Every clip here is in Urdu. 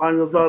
5000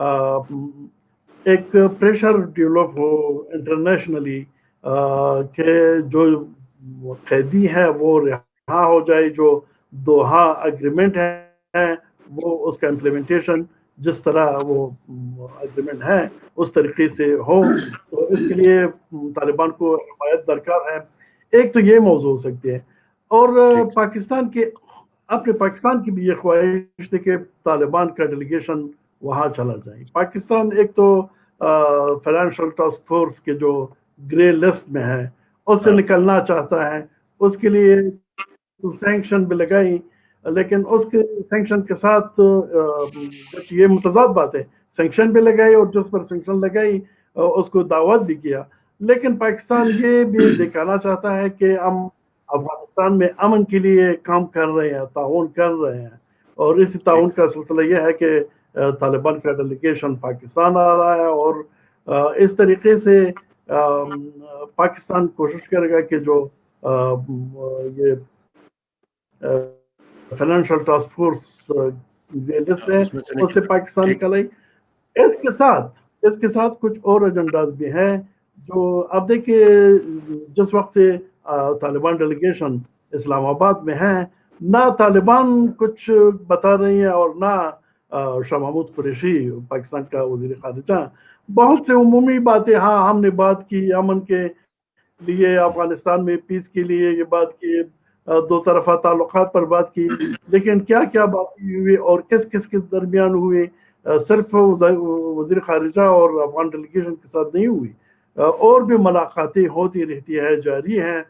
ایک پریشر ڈیولپ ہو انٹرنیشنلی کہ جو قیدی ہے وہ رہا ہو جائے، جو دوحہ اگریمنٹ ہے وہ اس کا امپلیمنٹیشن جس طرح وہ اگریمنٹ ہے اس طریقے سے ہو، تو اس کے لیے طالبان کو حمایت درکار ہے۔ ایک تو یہ موضوع ہو سکتی ہے، اور پاکستان کے اپنے پاکستان کی بھی یہ خواہش تھی کہ طالبان کا ڈیلیگیشن وہاں چلا جائے۔ پاکستان ایک تو فائنینشل ٹاسک فورس کے جو گرے لسٹ میں ہے اس سے نکلنا چاہتا ہے، اس کے لیے سینکشن بھی لگائی، لیکن اس کے سینکشن کے ساتھ یہ متضاد بات ہے، سینکشن بھی لگائی اور جس پر سینکشن لگائی اس کو دعوت بھی کیا، لیکن پاکستان یہ بھی دکھانا چاہتا ہے کہ ہم افغانستان میں امن کے لیے کام کر رہے ہیں، تعاون کر رہے ہیں، اور اس تعاون کا سلسلہ یہ ہے کہ طالبان کا ڈیلیگیشن پاکستان آ رہا ہے، اور اس طریقے سے پاکستان کوشش کرے گا کہ جو یہ فائنینشیل ٹاسک فورس لسٹ ہے اس سے پاکستان نکل آئی۔ اس کے ساتھ کچھ اور ایجنڈاز بھی ہیں جو اب دیکھیے جس وقت سے طالبان ڈیلیگیشن اسلام آباد میں ہے، نہ طالبان کچھ بتا رہی ہیں اور نہ شاہ محمود قریشی پاکستان کا وزیر خارجہ بہت سے عمومی باتیں، ہاں ہم نے بات کی امن کے لیے، افغانستان میں پیس کے لیے یہ بات کی، دو طرفہ تعلقات پر بات کی، لیکن کیا کیا باتیں ہوئی اور کس کس کے درمیان ہوئی، صرف وزیر خارجہ اور افغان ڈیلیگیشن کے ساتھ نہیں ہوئی، اور بھی ملاقاتیں ہوتی رہتی ہے، جاری ہیں،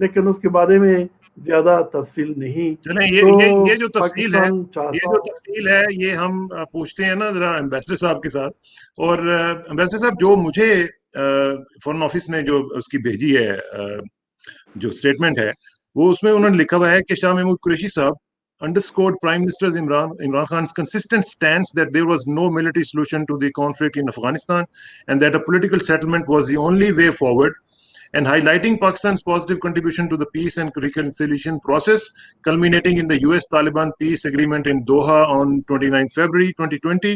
لیکن اس کے بارے میں زیادہ تفصیل نہیں۔ چلیں یہ جو تفصیل ہے یہ ہم پوچھتے ہیں نا ذرا ایمبیسڈر صاحب کے ساتھ، اور ایمبیسڈر صاحب جو مجھے فورن آفس نے جو اس کی بھیجی ہے جو اسٹیٹمنٹ ہے وہ اس میں انہوں نے لکھا ہوا ہے کہ شاہ محمود قریشی صاحب underscored Prime Minister Imran Khan's consistent stance that there was no military solution to the conflict in Afghanistan and that a political settlement was the only way forward, and highlighting Pakistan's positive contribution to the peace and reconciliation process culminating in the US-Taliban peace agreement in Doha on 29 February 2020.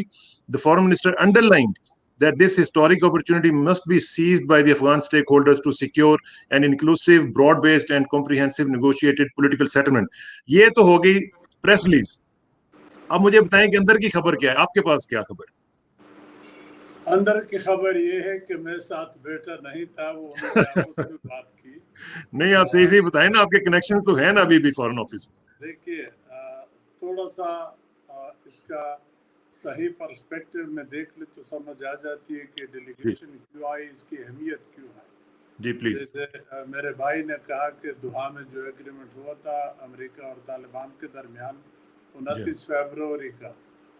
The foreign minister underlined that this historic opportunity must be seized by the Afghan stakeholders to secure an inclusive, broad-based and comprehensive negotiated political settlement. یہ تو ہو گئی پریس ریلیز۔ اب مجھے بتائیں کہ اندر کی خبر کیا ہے، آپ کے پاس کیا خبر؟ اندر کی خبر یہ ہے کہ میں ساتھ بیٹا نہیں تھا، وہ انہوں نے آپس میں بات کی۔ نہیں آپ صحیح بتائیں نا، آپ کے کنیکشن تو ہیں نا ابھی بھی فورن آفس میں۔ دیکھیے تھوڑا سا اس کا صحیح پرسپیکٹو میں دیکھ لے تو سمجھ آ جاتی ہے کہ ڈیلیگیشن کیوں آئی، اس کی اہمیت کیوں ہے۔ جی پلیز۔ جیسے میرے بھائی نے کہا کہ دوحہ میں جو ایگریمنٹ ہوا تھا امریکہ اور طالبان کے درمیان 29 فیبروری کا،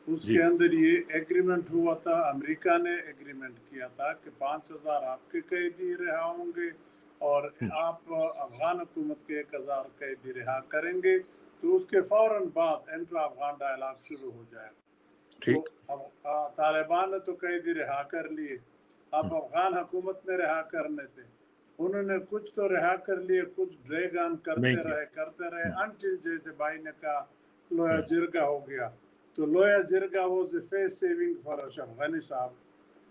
اس کے اندر یہ ایگریمنٹ ہوا تھا، امریکہ نے ایگریمنٹ کیا تھا کہ 5000 آپ کے قیدی رہا ہوں گے اور آپ افغان حکومت کے 1000 قیدی رہا کریں گے، تو اس کے فوراً بعد انٹرا افغان ڈائلاگ شروع ہو جائے گا۔ تو طالبان نے تو قیدی رہا کر لیے، اب افغان حکومت نے رہا کرنے تھے، انہوں نے کچھ تو رہا کر لیے، کچھ ڈریگ آن کرتے رہے انٹل جیسے بھائی نے کہا لویا جرگہ ہو گیا۔ تو Loya Jirga was a face saving for Ashraf Ghani صاحب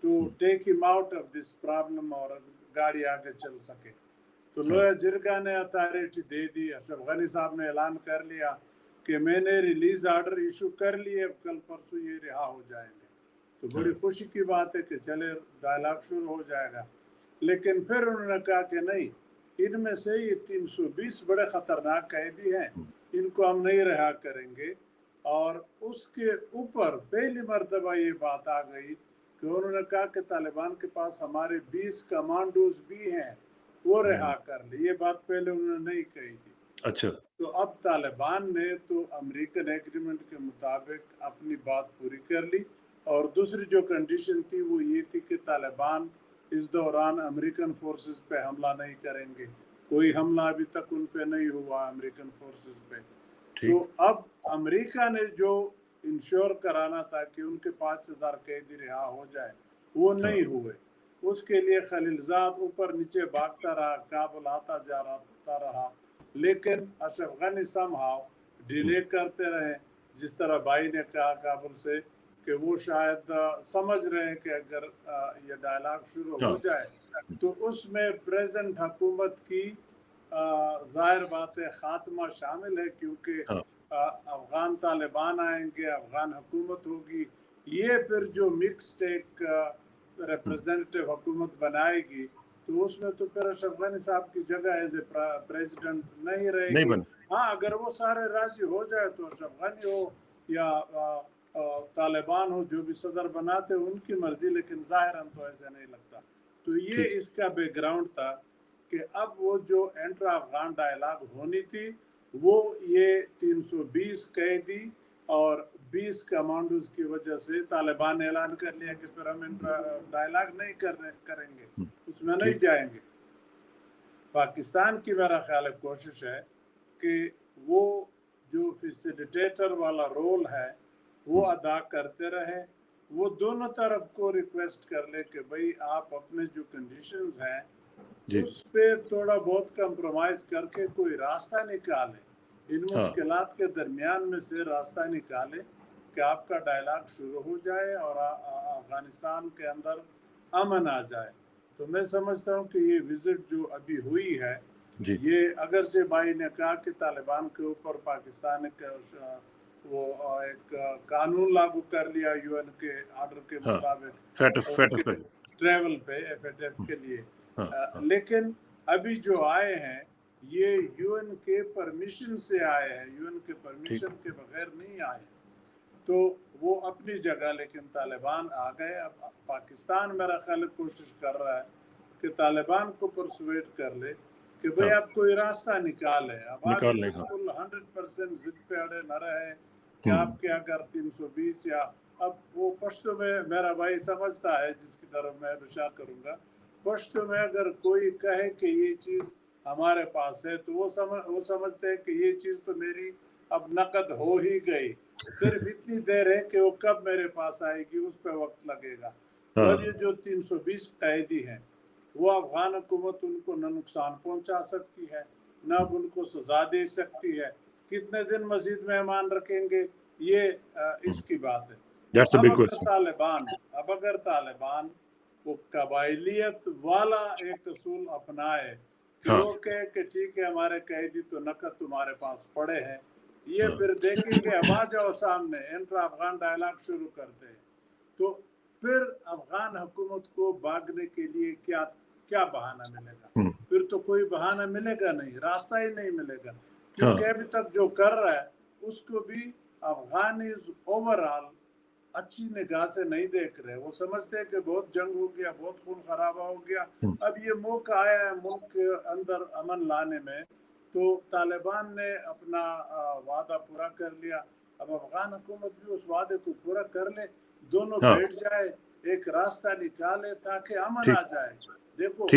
ٹو ٹیک ہم آؤٹ آف دس پرابلم اور گاڑی آگے چل سکے۔ تو لویا جرگہ نے اتھارٹی دے دی، اشرف غنی صاحب نے اعلان کر لیا کہ میں نے ریلیز آرڈر ایشو کر لیے، کل پرسوں یہ رہا ہو جائیں گے۔ تو بڑی خوشی کی بات ہے کہ چلے ڈائلاگ شروع ہو جائے گا، لیکن پھر انہوں نے کہا کہ نہیں، ان میں سے یہ 320 بڑے خطرناک قیدی ہیں، ان کو ہم نہیں رہا کریں گے۔ اور اس کے اوپر پہلی مرتبہ یہ بات آ گئی کہ انہوں نے کہا کہ طالبان کے پاس ہمارے 20 کمانڈوز بھی ہیں، وہ رہا کر لیں۔ یہ بات پہلے انہوں نے نہیں کہی تھی۔ اچھا، تو اب طالبان نے تو امریکن ایگریمنٹ کے مطابق اپنی بات پوری کر لی، اور دوسری جو کنڈیشن تھی وہ یہ تھی کہ طالبان اس دوران امریکن فورسز پہ حملہ نہیں کریں گے، کوئی حملہ ابھی تک ان پہ نہیں ہوا امریکن فورسز پہ۔ تو اب امریکہ نے جو انشور کرانا تھا کہ ان کے 5000 قیدی رہا ہو جائے، وہ نہیں ہوئے۔ اس کے لیے خلیلزاد اوپر نیچے بھاگتا رہا، کابل آتا جاتا رہا، لیکن اشرف غنی somehow ڈیلے کرتے رہے، جس طرح بھائی نے کہا کابل سے کہ وہ شاید سمجھ رہے ہیں کہ اگر یہ ڈائلاگ شروع ہو جائے تو اس میں پریزنٹ حکومت کی ظاہر بات ہے خاتمہ شامل ہے، کیونکہ افغان طالبان آئیں گے، افغان حکومت ہوگی، یہ پھر جو مکسڈ ایک ریپرزینٹیو حکومت بنائے گی تو اس میں تو پھر اشرف غنی صاحب کی جگہ ایز اے پریزیڈنٹ نہیں رہے گی۔ ہاں اگر وہ سارے راضی ہو جائے تو اشرف غنی ہو یا طالبان ہو، جو بھی صدر بناتے ان کی مرضی، لیکن ظاہراً تو ایسا نہیں لگتا۔ تو یہ اس کا بیک گراؤنڈ تھا کہ اب وہ جو انٹرا افغان ڈائلاگ ہونی تھی وہ یہ 320 قیدی اور 20 کمانڈوز کی وجہ سے طالبان نے اعلان کر لیا کہ پھر ہم ڈائلاگ نہیں کریں گے، اس میں نہیں جائیں گے۔ پاکستان کی میرا خیال ہے کوشش ہے کہ وہ جو فیسیلیٹیٹر والا رول ہے وہ ادا کرتے رہے، وہ دونوں طرف کو ریکویسٹ کر لے کہ بھئی آپ اپنے جو کنڈیشنز ہیں اس پہ تھوڑا بہت کمپرومائز کر کے کوئی راستہ نکالے، ان مشکلات کے درمیان میں سے راستہ نکالے کہ آپ کا ڈائلاگ شروع ہو جائے اور افغانستان کے اندر امن آ جائے۔ تو میں سمجھتا ہوں کہ یہ وزٹ جو ابھی ہوئی ہے یہ اگرچہ بھائی نے کہا کہ طالبان کے اوپر پاکستان نے وہ ایک قانون لاگو کر لیا یو این کے آرڈر کے مطابق ٹریول پہ FATF کے لیے، لیکن ابھی جو آئے ہیں یہ یو این کے پرمیشن سے آئے ہیں، یو این کے پرمیشن کے بغیر نہیں آئے، تو وہ اپنی جگہ، لیکن طالبان آ گئے۔ اب پاکستان میرا خیال کوشش کر رہا ہے کہ طالبان کو پرسویٹ کر لے کہ بھئی آپ کوئی راستہ نکالے، اب آج بالکل 100% ضد پہ اڑے نہ رہے کہ آپ کے اگر 320 یا اب وہ پشتو میں میرا بھائی سمجھتا ہے جس کی طرف میں اشارہ کروں گا، پشتو میں اگر کوئی کہے کہ یہ چیز ہمارے پاس ہے تو وہ سمجھتے ہیں کہ یہ چیز تو میری اب نقد ہو ہی گئی، صرف اتنی دیر ہے کہ وہ کب میرے پاس آئے گی اس پہ وقت لگے گا۔ اور یہ جو 320 قیدی ہیں وہ افغان حکومت ان کو نہ نقصان پہنچا سکتی ہے نہ اب ان کو سزا دے سکتی ہے، کتنے دن مزید مہمان رکھیں گے یہ اس کی بات ہے۔ اب اگر طالبان وہ قبائلیت والا ایک اصول اپنائے کہ وہ کہے کہ ٹھیک ہے ہمارے قیدی تو نقد تمہارے پاس پڑے ہیں، یہ پھر دیکھیں گے اب آ جاؤ سامنے انٹرا افغان ڈائلاگ شروع کرتے ہیں، تو پھر افغان حکومت کو بھاگنے کے لیے کیا بہانہ ملے گا؟ پھر تو کوئی بہانہ ملے گا نہیں، راستہ ہی نہیں ملے گا، کیونکہ ابھی تک جو کر رہا ہے اس کو بھی افغانیز اوورآل اچھی نگاہ سے نہیں دیکھ رہے، وہ سمجھتے ہیں کہ بہت جنگ ہو گیا، بہت خون خرابہ ہو گیا، اب یہ موقع آیا ہے ملک کے اندر امن لانے میں، تو طالبان نے اپنا وعدہ پورا کر لیا، اب افغان حکومت بھی اس وعدے کو پورا کر لے، دونوں بیٹھ جائے، ایک راستہ نکالے تاکہ امن آ جائے۔ دیکھو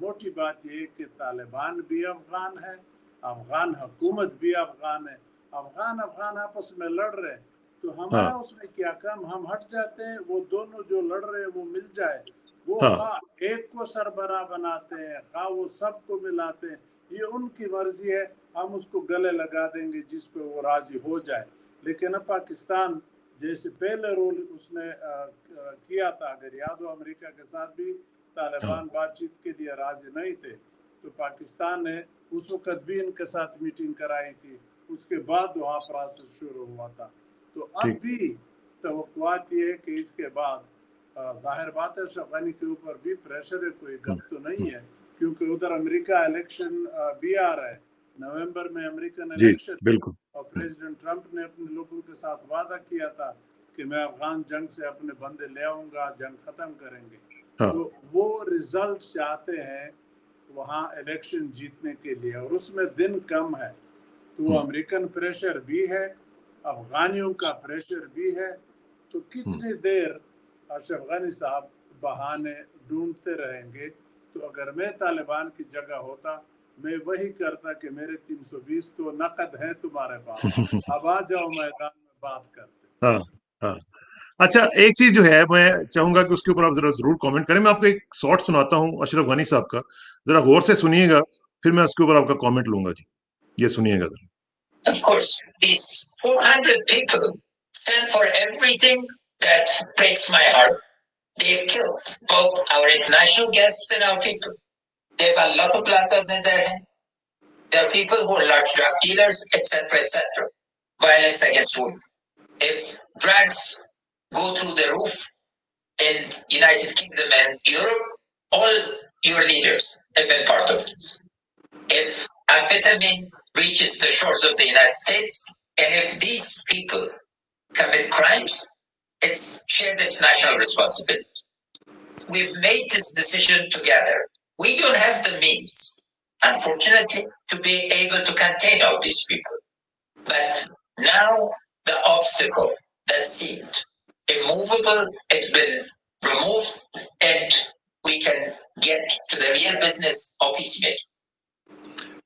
موٹی بات یہ کہ طالبان بھی افغان ہے، افغان حکومت بھی افغان ہے، افغان آپس میں لڑ رہے، تو ہمارا اس میں کیا کام، ہم ہٹ جاتے ہیں، وہ دونوں جو لڑ رہے ہیں وہ مل جائے، وہ خواہ ایک کو سربراہ بناتے ہیں خواہ وہ سب کو ملاتے ہیں، یہ ان کی مرضی ہے، ہم اس کو گلے لگا دیں گے جس پہ وہ راضی ہو جائے۔ لیکن اب پاکستان جیسے پہلے رول اس نے کیا تھا، اگر یاد ہو امریکہ کے ساتھ بھی طالبان بات چیت کے لیے راضی نہیں تھے، تو پاکستان نے اس وقت بھی ان کے ساتھ میٹنگ کرائی تھی، اس کے بعد وہاں پروسیس شروع ہوا تھا۔ تو اب بھی توقعات یہ ہے کہ اس کے بعد ظاہر بات ہے اشرف غنی کے اوپر بھی پریشر ہے، کوئی گپ تو نہیں ہے، کیونکہ ادھر امریکہ الیکشن بھی آ رہا ہے، نومبر میں امریکن الیکشن، اور پریزیڈنٹ ٹرمپ نے اپنے لوگوں کے ساتھ وعدہ کیا تھا کہ میں افغان جنگ سے اپنے بندے لے آؤں گا، جنگ ختم کریں گے، تو وہ رزلٹ چاہتے ہیں وہاں الیکشن جیتنے کے لیے، اور اس میں دن کم ہے، تو وہ امریکن پریشر بھی ہے، افغانیوں کا پریشر بھی ہے، تو کتنی دیر اشرف غنی صاحب بہانے ڈھونڈتے رہیں گے؟ تو اگر میں طالبان کی جگہ ہوتا میں وہی کرتا کہ میرے 320 تو نقد ہیں تمہارے پاس، اب آ جاؤ میدان میں بات کرتے۔ اچھا ایک چیز جو ہے میں چاہوں گا کہ اس کے اوپر آپ ضرور کامنٹ کریں، میں آپ کو ایک شارٹ سناتا ہوں اشرف غنی صاحب کا، ذرا غور سے سنیے گا، پھر میں اس کے اوپر آپ کا کامنٹ لوں گا۔ جی یہ سنیے گا ذرا۔ Of course, these 400 people stand for everything that breaks my heart. They've killed both our international guests and our people. They have a lot of blood on their hands. There are people who are large drug dealers, etc., etc. Violence against women. If drugs go through the roof in United Kingdom and Europe, all your leaders have been part of this. If amphetamine reaches the shores of the United States, and if these people commit crimes, it's shared international responsibility. We've made this decision together. We don't have the means, unfortunately, to be able to contain all these people. But now the obstacle that seemed immovable has been removed, and we can get to the real business of peacemaking.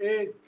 1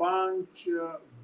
5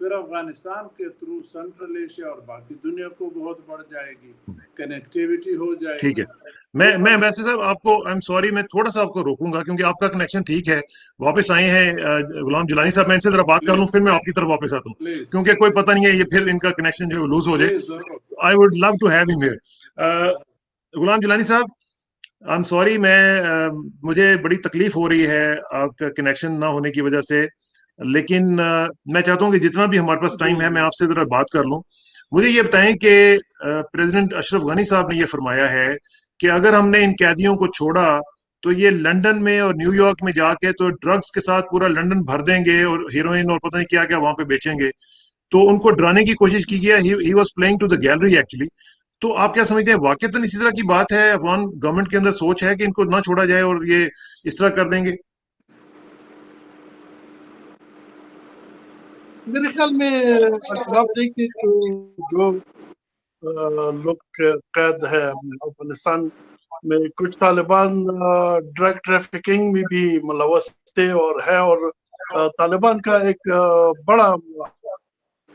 پھر افغانستان کے تھرو سینٹرل ایشیا اور باقی دنیا کو بہت بڑھ جائے گی, کنیکٹیویٹی ہو جائے گی. ٹھیک ہے, میں ویسے صاحب آپ کو آئی ایم سوری میں تھوڑا سا آپ کو روکوں گا کیونکہ آپ کا کنیکشن ٹھیک ہے, واپس آئے ہیں غلام جیلانی صاحب, میں ان سے ذرا بات کر لوں پھر میں آپ کی طرف واپس آتا ہوں کیونکہ کوئی پتہ نہیں ہے یہ پھر ان کا کنیکشن جو لوز ہو جائے. I would love to have him here. Ghulam Jilani صاحب آئی ایم سوری, مجھے بڑی تکلیف ہو رہی ہے آپ کا کنیکشن نہ ہونے کی وجہ سے, لیکن میں چاہتا ہوں کہ جتنا بھی ہمارے پاس ٹائم ہے میں آپ سے ذرا بات کر لوں. مجھے یہ بتائیں کہ پریزیڈنٹ اشرف غنی صاحب نے یہ فرمایا ہے کہ اگر ہم نے ان قیدیوں کو چھوڑا تو یہ لندن میں اور نیو یارک میں جا کے تو ڈرگز کے ساتھ پورا لندن بھر دیں گے اور ہیروئن اور پتہ نہیں کیا کیا وہاں پہ بیچیں گے. تو ان کو ڈرانے کی کوشش کی گیا, he was playing to the gallery actually. تو آپ کیا سمجھتے ہیں واقعتاً اسی طرح کی بات ہے, افغان گورنمنٹ کے اندر سوچ ہے کہ ان کو نہ چھوڑا جائے اور یہ اس طرح کر دیں گے؟ میرے خیال میں اگر آپ دیکھیں تو جو لوگ قید ہے افغانستان میں, کچھ طالبان ڈرگ ٹریفکنگ میں بھی ملوث تھے اور ہے, اور طالبان کا ایک بڑا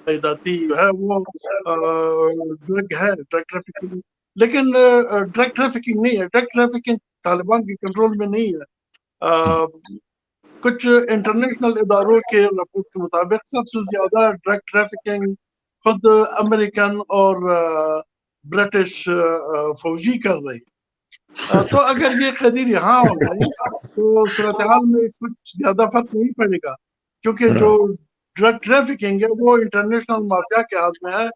تعدادی جو ہے وہ ڈرگ ہے, ڈرگ ٹریفکنگ. لیکن ڈرگ ٹریفکنگ نہیں ہے, ڈرگ ٹریفکنگ طالبان کے کنٹرول میں نہیں ہے. کچھ انٹرنیشنل اداروں کے رپورٹ کے مطابق سب سے زیادہ ڈرگ ٹریفکنگ خود امریکن اور برٹش فوجی کر رہی. تو اگر یہ قیدی رہا ہو گئے تو صورتحال میں کچھ زیادہ فرق نہیں پڑے گا, کیونکہ جو ڈرگ ٹریفکنگ ہے وہ انٹرنیشنل مافیا کے ہاتھ میں ہے,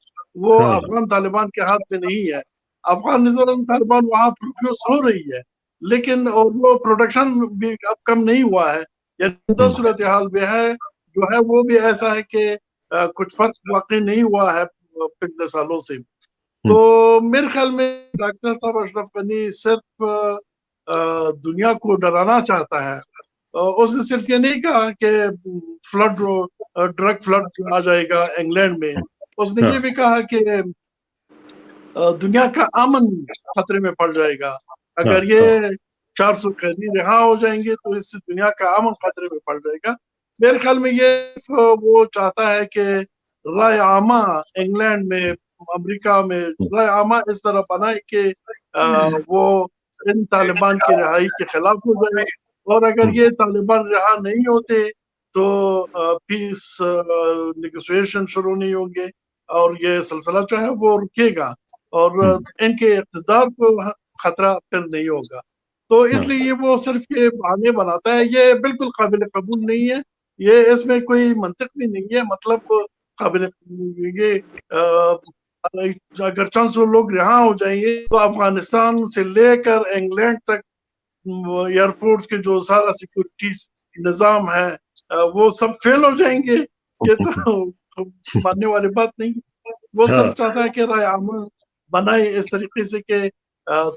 وہ افغان طالبان کے ہاتھ میں نہیں ہے. افغان طالبان وہاں پروڈیوس ہو رہی ہے لیکن اور وہ پروڈکشن بھی اب کم نہیں ہوا ہے, یعنی صورتحال بھی ہے جو ہے وہ بھی ایسا ہے کہ کچھ فرق واقع نہیں ہوا ہے پچھلے سالوں سے. تو میرے خیال میں ڈاکٹر صاحب اشرف غنی صرف دنیا کو ڈرانا چاہتا ہے. اس نے صرف یہ نہیں کہا کہ فلڈ ڈرگ فلڈ آ جائے گا انگلینڈ میں, اس نے یہ بھی کہا کہ دنیا کا امن خطرے میں پڑ جائے گا. اگر یہ 400 قیدی رہا ہو جائیں گے تو اس سے دنیا کا امن خطرے میں پڑ جائے گا. میرے خیال میں یہ وہ چاہتا ہے کہ رائے عامہ انگلینڈ میں, امریکہ میں رائے عامہ اس طرح بنائے کہ وہ ان طالبان کی رہائی کے خلاف ہو جائے, اور اگر یہ طالبان رہا نہیں ہوتے تو پیس نیگوسیشن شروع نہیں ہوں گے اور یہ سلسلہ جو ہے وہ رکے گا اور ان کے اقتدار کو خطرہ پھر نہیں ہوگا. تو اس لیے وہ صرف یہ بہانے بناتا ہے, یہ بالکل قابل قبول نہیں ہے, یہ اس میں کوئی منطق بھی نہیں ہے. مطلب قابل یہ اگر 400 لوگ رہا ہو جائیں گے تو افغانستان سے لے کر انگلینڈ تک ایئرپورٹس کے جو سارا سیکورٹیز نظام ہے وہ سب فیل ہو جائیں گے. یہ تو ماننے والی بات نہیں. وہ صرف چاہتا ہے کہ رائے عامہ بنائے اس طریقے سے کہ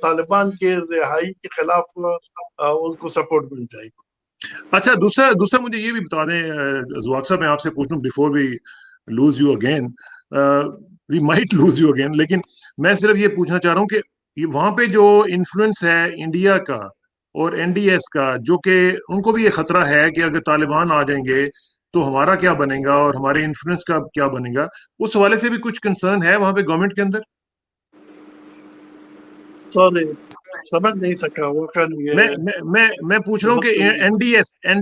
طالبان کے رہائی کے خلاف ان کو سپورٹ مل جائے گی. اچھا, دوسرا مجھے یہ بھی بتا دیں زواق صاحب, میں آپ سے پوچھ لوں before we lose you again, we might lose you again, لیکن میں صرف یہ پوچھنا چاہ رہا ہوں کہ وہاں پہ جو انفلوئنس ہے انڈیا کا اور این ڈی ایس کا, جو کہ ان کو بھی یہ خطرہ ہے کہ اگر طالبان آ جائیں گے تو ہمارا کیا بنے گا اور ہمارے انفلوئنس کا کیا بنے گا, اس حوالے سے بھی کچھ کنسرن ہے وہاں پہ گورنمنٹ کے اندر؟ سوری سمجھ نہیں سکا وہ میں پوچھ رہا ہوں کہ این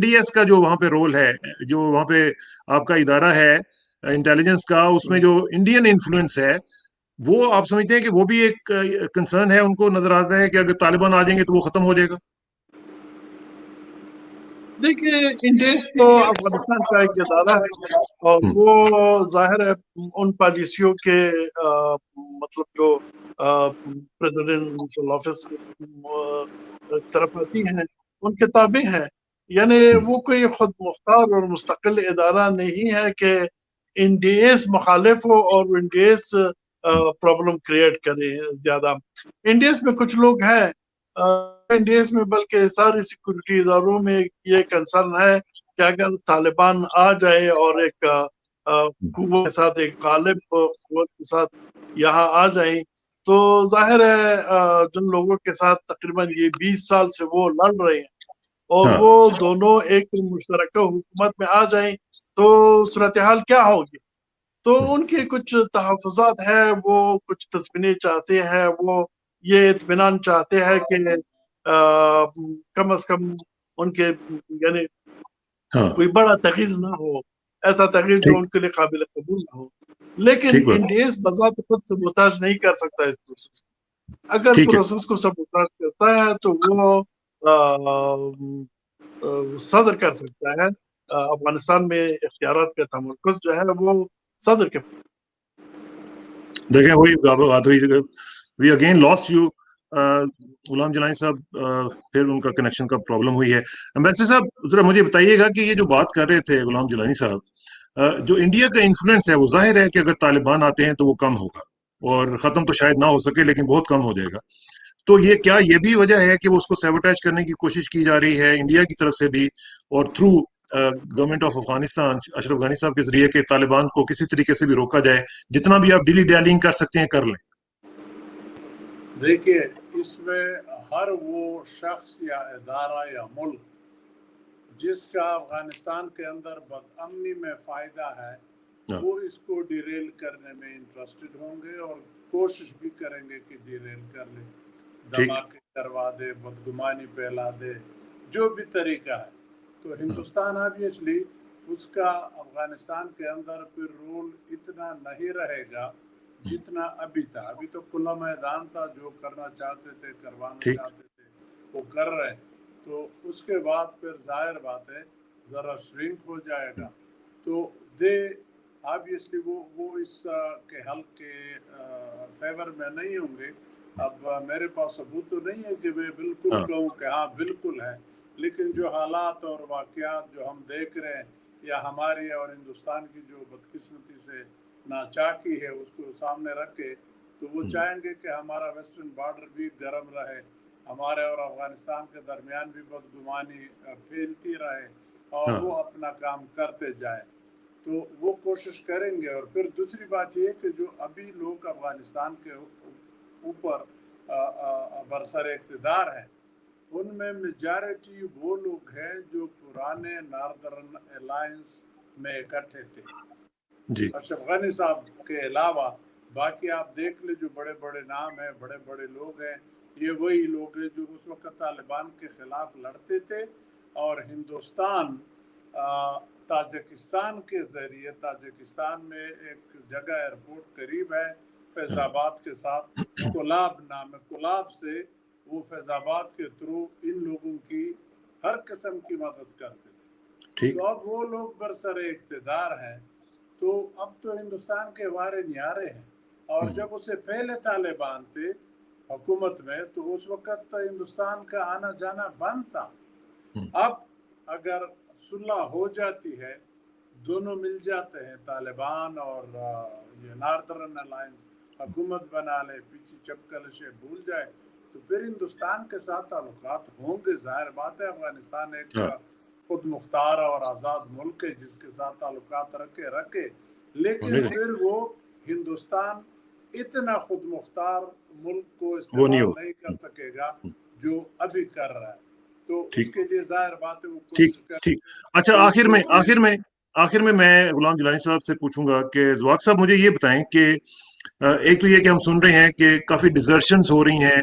ڈی ایس کا جو وہاں پہ رول ہے, جو وہاں پہ آپ کا ادارہ ہے انٹیلیجنس کا, اس میں جو انڈین انفلوئنس ہے وہ آپ سمجھتے ہیں کہ وہ بھی ایک کنسرن ہے, ان کو نظر آتا ہے کہ اگر طالبان آ جائیں گے تو وہ ختم ہو جائے گا؟ دیکھیے انڈیس تو افغانستان کا ایک ادارہ ہے اور وہ ظاہر ہے ان پالیسیوں کے مطلب جو پریزیڈنٹ آفس طرف آتی ہیں ان کے تابع ہیں, یعنی وہ کوئی خود مختار اور مستقل ادارہ نہیں ہے کہ انڈیس مخالف ہو اور انڈیس پرابلم کریٹ کرے زیادہ. انڈیس میں کچھ لوگ ہیں انڈیس میں, بلکہ سارے سیکورٹی اداروں میں یہ کنسرن ہے کہ اگر طالبان آ جائے اور ایک قوت کے ساتھ, ایک غالب قوت کے ساتھ یہاں آ جائیں تو ظاہر ہے جن لوگوں کے ساتھ تقریباً یہ 20 سال سے وہ لڑ رہے ہیں اور وہ دونوں ایک مشترکہ حکومت میں آ جائیں تو صورتحال کیا ہوگی. تو ان کے کچھ تحفظات ہے، وہ کچھ تسمینے چاہتے ہیں، وہ یہ اطمینان چاہتے ہیں کہ کم از کم ان کے یعنی ہاں کوئی بڑا تغیر نہ ہو، ایسا تغیر جو ٹھیک ان کے لیے قابل قبول نہ ہو. لیکن ٹھیک بات انڈیز بذات خود سبوتاج نہیں کر سکتا اس پروسیس. اگر ٹھیک ہے پروسیس کو سبوتاج کرتا ہے تو وہ صدر کر سکتا ہے. افغانستان میں اختیارات کا تمرکز جو ہے وہ صدر کے. دیکھیں وہی بات ہوئی. We again last you Ghulam Jilani صاحب. پھر ان کا کنیکشن کا پرابلم ہوئی ہے. امبیسڈر صاحب ذرا مجھے بتائیے گا کہ یہ جو بات کر رہے تھے غلام جیلانی صاحب, جو انڈیا کا انفلوئنس ہے وہ ظاہر ہے کہ اگر طالبان آتے ہیں تو وہ کم ہوگا, اور ختم تو شاید نہ ہو سکے لیکن بہت کم ہو جائے گا. تو یہ کیا یہ بھی وجہ ہے کہ وہ اس کو سیبوٹیج کرنے کی کوشش کی جا رہی ہے انڈیا کی طرف سے بھی, اور تھرو گورنمنٹ آف افغانستان اشرف غنی صاحب کے ذریعے کہ طالبان کو کسی طریقے سے بھی روکا جائے, جتنا بھی آپ ڈیلی ڈیلنگ کر سکتے ہیں کر لیں؟ دیکھیے اس میں ہر وہ شخص یا ادارہ یا ملک جس کا افغانستان کے اندر بدامنی میں فائدہ ہے وہ اس کو ڈیریل کرنے میں انٹرسٹڈ ہوں گے اور کوشش بھی کریں گے کہ ڈیریل کر لیں, دھماکے کروا دے, بدگمانی پھیلا دے, جو بھی طریقہ ہے. تو ہندوستان آبویسلی اس کا افغانستان کے اندر پھر رول اتنا نہیں رہے گا جتنا ابھی تھا. ابھی تو کھلا میدان تھا, جو کرنا چاہتے تھے کروانا چاہتے تھے وہ کر رہے. تو اس کے بعد پھر ظاہر بات ہے ذرا شرنک ہو جائے گا. تو دے آبویسلی وہ اس کے حل کے فیور میں نہیں ہوں گے. اب میرے پاس ثبوت تو نہیں ہے کہ میں بالکل کہوں کہ ہاں بالکل ہے, لیکن جو حالات اور واقعات جو ہم دیکھ رہے ہیں یا ہماری اور ہندوستان کی جو بدقسمتی سے ناچاکی ہے اس کو سامنے رکھ کے, تو وہ چاہیں گے کہ ہمارا ویسٹرن بارڈر بھی گرم رہے, ہمارے اور افغانستان کے درمیان بھی بدگمانی پھیلتی رہے اور وہ اپنا کام کرتے جائیں. تو وہ کوشش کریں گے. اور پھر دوسری بات یہ کہ جو ابھی لوگ افغانستان کے اوپر برسر اقتدار ہیں ان میں میجارٹی وہ لوگ ہیں جو پرانے ناردرن الائنس میں اکٹھے تھے. اشرف غنی صاحب کے علاوہ باقی آپ دیکھ لیں جو بڑے بڑے نام ہیں, بڑے بڑے لوگ ہیں, یہ وہی لوگ ہیں جو اس وقت طالبان کے خلاف لڑتے تھے. اور ہندوستان تاجکستان کے ذریعے, تاجکستان میں ایک جگہ ایئرپورٹ قریب ہے فیض آباد کے ساتھ, کولاب نام ہے, کولاب سے وہ فیض آباد کے تھرو ان لوگوں کی ہر قسم کی مدد کرتے تھے. تو اب وہ لوگ برسر اقتدار ہیں تو اب تو ہندوستان کے وارے نیارے ہیں. اور جب اسے پہلے طالبان تھے حکومت میں تو اس وقت ہندوستان کا آنا جانا بند تھا. اب اگر صلح ہو جاتی ہے, دونوں مل جاتے ہیں طالبان اور یہ ناردرن الائنس حکومت بنا لے, پیچھے چپکلشے بھول جائے, تو پھر ہندوستان کے ساتھ تعلقات ہوں گے. ظاہر بات ہے افغانستان ایک خود مختار اور آزاد ملک ہے جس کے ساتھ تعلقات رکھے, لیکن پھر وہ ہندوستان اتنا خود مختار ملک کو استعمال نہیں کر سکے گا جو ابھی کر رہا ہے. تو اس کے لیے ظاہر بات ہے وہ کوشش کریں. اچھا آخر میں غلام جیلانی صاحب سے پوچھوں گا کہ ذواق صاحب مجھے یہ بتائیں کہ ایک تو یہ کہ ہم سن رہے ہیں کہ کافی ڈیزرشنز ہو رہی ہیں,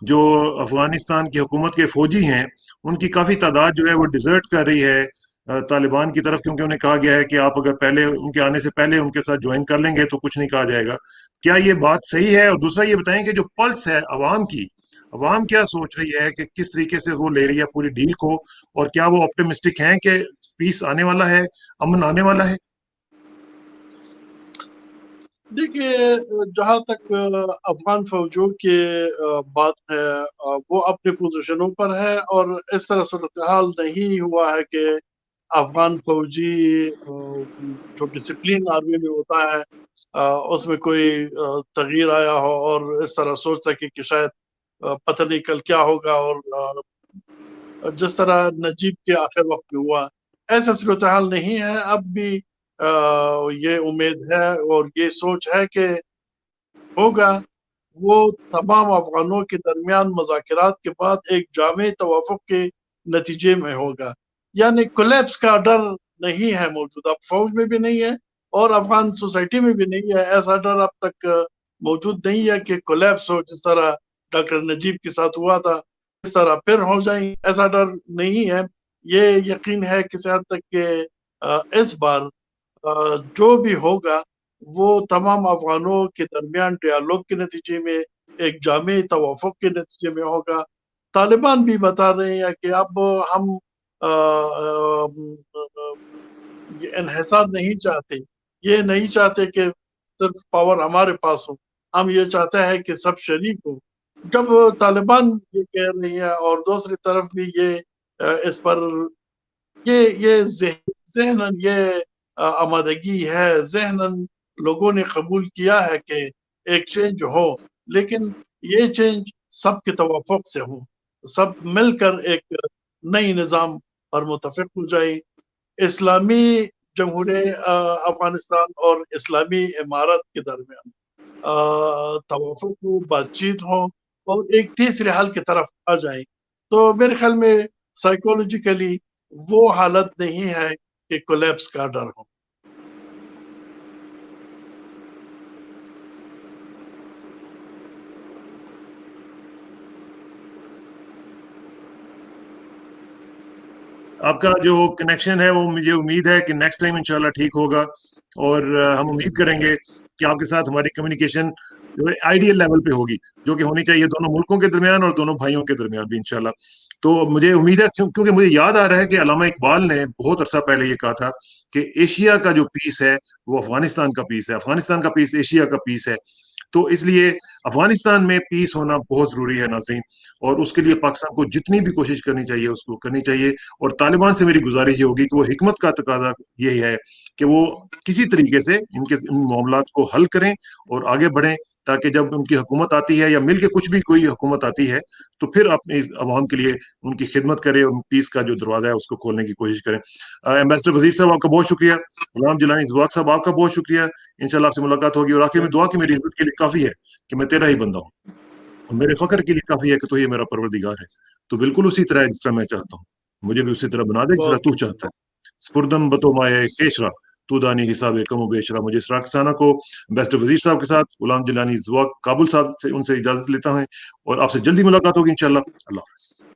جو افغانستان کی حکومت کے فوجی ہیں ان کی کافی تعداد جو ہے وہ ڈیزرٹ کر رہی ہے طالبان کی طرف, کیونکہ انہیں کہا گیا ہے کہ آپ اگر پہلے ان کے آنے سے پہلے ان کے ساتھ جوائن کر لیں گے تو کچھ نہیں کہا جائے گا. کیا یہ بات صحیح ہے؟ اور دوسرا یہ بتائیں کہ جو پلس ہے عوام کی, عوام کیا سوچ رہی ہے کہ کس طریقے سے وہ لے رہی ہے پوری ڈیل کو, اور کیا وہ آپٹیمسٹک ہیں کہ پیس آنے والا ہے, امن آنے والا ہے؟ دیکھیے جہاں تک افغان فوجوں کی بات ہے وہ اپنی پوزیشنوں پر ہے, اور اس طرح صورتحال نہیں ہوا ہے کہ افغان فوجی جو ڈسپلین آرمی میں ہوتا ہے اس میں کوئی تغیر آیا ہو اور اس طرح سوچ سکے کہ شاید پتہ نہیں کل کیا ہوگا, اور جس طرح نجیب کے آخر وقت میں ہوا ایسا صورتحال نہیں ہے. اب بھی یہ امید ہے اور یہ سوچ ہے کہ ہوگا, وہ تمام افغانوں کے درمیان مذاکرات کے بعد ایک جامع توافق کے نتیجے میں ہوگا. یعنی کولیپس کا ڈر نہیں ہے موجود, اب فوج میں بھی نہیں ہے اور افغان سوسائٹی میں بھی نہیں ہے. ایسا ڈر اب تک موجود نہیں ہے کہ کولیپس ہو جس طرح ڈاکٹر نجیب کے ساتھ ہوا تھا اس طرح پھر ہو جائیں. ایسا ڈر نہیں ہے. یہ یقین ہے کسی حد تک کہ اس بار جو بھی ہوگا وہ تمام افغانوں کے درمیان ڈیالوگ کے نتیجے میں ایک جامع توافق کے نتیجے میں ہوگا. طالبان بھی بتا رہے ہیں کہ اب ہم انحصار نہیں چاہتے. یہ نہیں چاہتے کہ صرف پاور ہمارے پاس ہو. ہم یہ چاہتے ہیں کہ سب شریک ہو. جب طالبان یہ کہہ رہی ہے اور دوسری طرف بھی یہ اس پر یہ ذہناً یہ آمادگی ہے, ذہناً لوگوں نے قبول کیا ہے کہ ایک چینج ہو, لیکن یہ چینج سب کے توافق سے ہو, سب مل کر ایک نئی نظام پر متفق ہو جائے. اسلامی جمہوریہ افغانستان اور اسلامی امارت کے درمیان توافق ہو, بات چیت ہو اور ایک تیسرے حل کی طرف آ جائیں. تو میرے خیال میں سائیکولوجیکلی وہ حالت نہیں ہے کہ کولیپس کا ڈر ہو. آپ کا جو کنیکشن ہے وہ مجھے امید ہے کہ نیکسٹ ٹائم انشاءاللہ ٹھیک ہوگا, اور ہم امید کریں گے کہ آپ کے ساتھ ہماری کمیونیکیشن آئیڈیل لیول پہ ہوگی, جو کہ ہونی چاہیے دونوں ملکوں کے درمیان اور دونوں بھائیوں کے درمیان بھی انشاءاللہ. تو مجھے امید ہے کیونکہ مجھے یاد آ رہا ہے کہ علامہ اقبال نے بہت عرصہ پہلے یہ کہا تھا کہ ایشیا کا جو پیس ہے وہ افغانستان کا پیس ہے, افغانستان کا پیس ایشیا کا پیس ہے. تو اس لیے افغانستان میں پیس ہونا بہت ضروری ہے ناظرین, اور اس کے لیے پاکستان کو جتنی بھی کوشش کرنی چاہیے اس کو کرنی چاہیے. اور طالبان سے میری گزارش یہ ہوگی کہ وہ حکمت کا تقاضا یہی ہے کہ وہ کسی طریقے سے ان معاملات کو حل کریں اور آگے بڑھیں, تاکہ جب ان کی حکومت آتی ہے یا مل کے کچھ بھی کوئی حکومت آتی ہے تو پھر اپنی عوام کے لیے ان کی خدمت کرے اور پیس کا جو دروازہ ہے اس کو کھولنے کی کوشش کریں. ایمبیسڈر وزیر صاحب آپ کا بہت شکریہ. غلام جیلانی ذواق صاحب آپ کا بہت شکریہ. انشاءاللہ آپ سے ملاقات ہوگی, اور آخر میں دعا کہ میری عزت کے لیے کافی ہے کہ میں تیرا ہی بندہ ہوں, اور میرے فخر کے لیے کافی ہے کہ تو یہ میرا پروردگار ہے. تو بالکل اسی طرح جس طرح میں چاہتا ہوں مجھے بھی اسی طرح بنا دے جس طرح تو چاہتا ہے. سپردم بتو مائے کیشرا تو دانی حساب کم و بیشرا. مجھے اسراق کسانہ کو بیسٹ وزیر صاحب کے ساتھ غلام جیلانی ذواق کابل صاحب سے ان سے اجازت لیتا ہوں, اور آپ سے جلدی ملاقات ہوگی انشاءاللہ. اللہ حافظ.